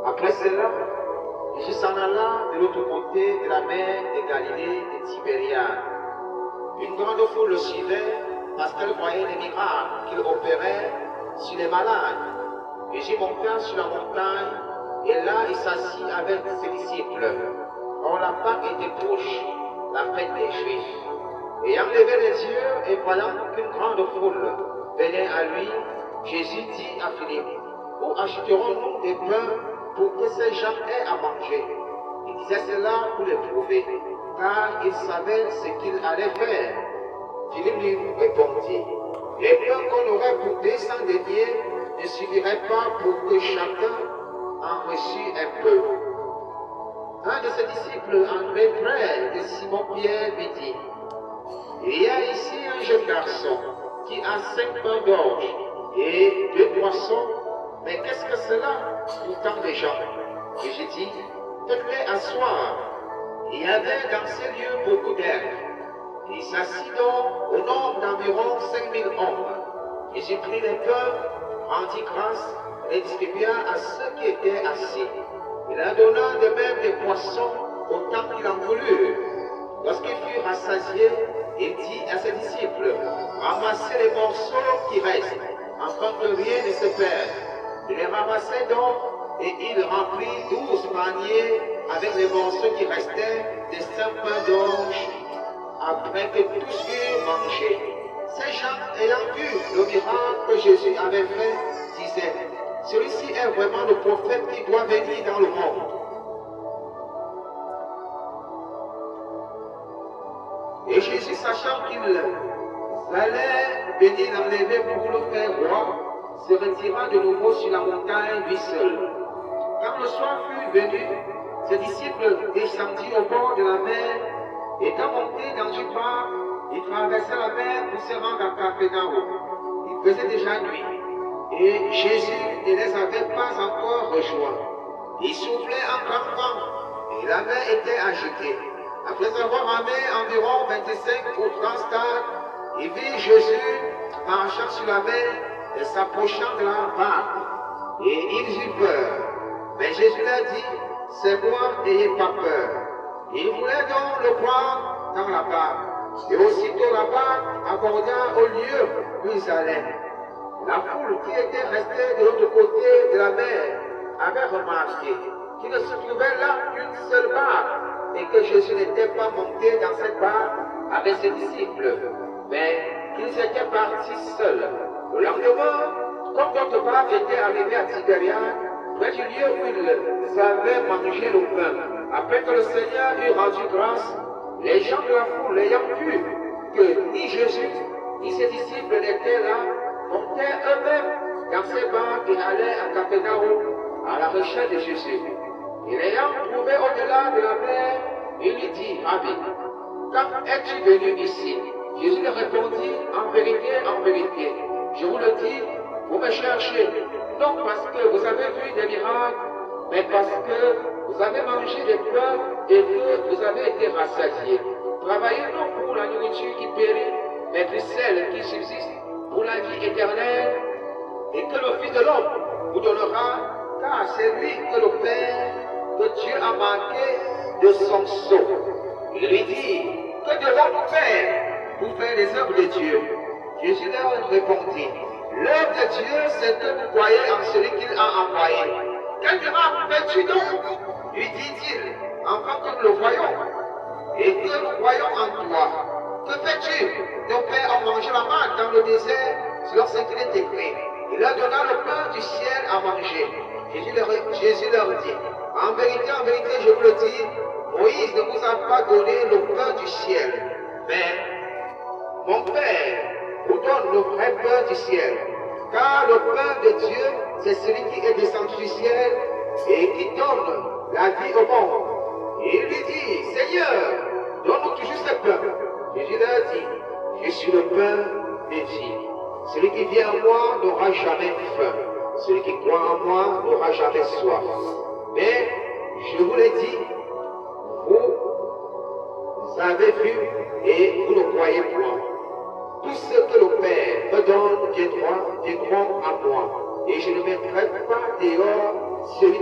Après cela, Jésus s'en alla de l'autre côté de la mer de Galilée de Tibériade. Une grande foule le suivait parce qu'elle voyait les miracles qu'il opérait sur les malades. Jésus monta sur la montagne et là il s'assit avec ses disciples. Or la Pâque était proche, la fête des Juifs. Ayant levé les yeux et voyant qu'une grande foule venait à lui, Jésus dit à Philippe, où achèterons-nous des pains pour que ces gens aient à manger? Il disait cela pour les prouver, car il savait ce qu'il allait faire. Philippe lui répondit, les pains qu'on aurait pour 200 deniers ne suffiraient pas pour que chacun en reçût un peu. Un de ses disciples, André, frère de Simon-Pierre, lui dit, il y a ici un jeune garçon qui a 5 pains d'orge et 2 poissons, mais qu'est-ce que cela pour tant de gens? Et j'ai dit, faites-les asseoir. Il y avait dans ces lieux beaucoup d'herbes. Il s'assit donc au nombre d'environ 5000 hommes. Jésus prit les pains, rendit grâce et les distribua à ceux qui étaient assis. Il en donna de même des poissons autant qu'il en voulut. Lorsqu'ils furent rassasiés, il dit à ses disciples, ramassez les morceaux qui restent, afin que rien ne se perde. Il les ramassait donc, et il remplit 12 paniers avec les morceaux qui restaient des 5 pains d'orge, après que tous eurent mangé. Ces gens, ayant vu le miracle que Jésus avait fait, disaient, celui-ci est vraiment le prophète qui doit venir dans le monde. Et Jésus, sachant qu'il allait venir l'enlever pour le faire roi, se retira de nouveau sur la montagne lui seul. Quand le soir fut venu, ses disciples descendirent au bord de la mer, étant montés dans une barque, ils traversaient la mer pour se rendre à Capharnaüm. Il faisait déjà nuit, et Jésus ne les avait pas encore rejoints. Il soufflait un grand vent, et la mer était agitée. Après avoir ramé environ 25 ou 30 stades, il vit Jésus marchant sur la mer et s'approchant de la barque. Et ils eurent peur. Mais Jésus leur dit, c'est moi, n'ayez pas peur. Ils voulaient donc le prendre dans la barque. Et aussitôt la barque aborda au lieu où ils allaient. La foule qui était restée de l'autre côté de la mer avait remarqué qu'il ne se trouvait là qu'une seule barque et que Jésus n'était pas monté dans cette barque avec ses disciples, mais qu'ils étaient partis seuls. Le lendemain, comme d'autres barques étaient arrivées à Tibériade, près du lieu où ils avaient mangé le pain, après que le Seigneur eut rendu grâce, les gens de la foule, ayant vu que ni Jésus ni ses disciples n'étaient là, montaient eux-mêmes dans ces barques et allaient à Capharnaüm à la recherche de Jésus. Et l'ayant trouvé au-delà de la mer, il lui dit, Rabbi, quand es-tu venu ici? Jésus lui répondit, en vérité, je vous le dis, vous me cherchez, non parce que vous avez vu des miracles, mais parce que vous avez mangé des pains et que vous avez été rassasiés. Travaillez non pour la nourriture qui périt, mais pour celle qui subsiste, pour la vie éternelle, et que le Fils de l'homme vous donnera, car c'est lui que le Père, que Dieu a marqué de son sceau. Il lui dit, que devons-nous faire pour faire les œuvres de Dieu? Jésus leur répondit, l'œuvre de Dieu, c'est que vous croyez en celui qu'il a envoyé. Quel miracle fais-tu donc? Lui dit-il, enfant que nous le voyons, et que nous voyons en toi. Que fais-tu? Nos pères ont mangé la manne dans le désert, selon ce qu'il est écrit. Il leur donna le pain du ciel à manger. Jésus leur dit, en vérité, je vous le dis, Moïse ne vous a pas donné le pain du ciel, mais mon Père vous donne le vrai pain du ciel. Car le pain de Dieu, c'est celui qui est descendu du ciel et qui donne la vie au monde. Et il lui dit, Seigneur, donne-nous toujours ce pain. Jésus leur dit, je suis le pain de vie. Celui qui vient à moi n'aura jamais faim. Celui qui croit en moi n'aura jamais soif. Mais, je vous l'ai dit, vous avez vu et vous ne croyez point. Tout ce que le Père me donne viendront à moi. Et je ne mettrai pas dehors celui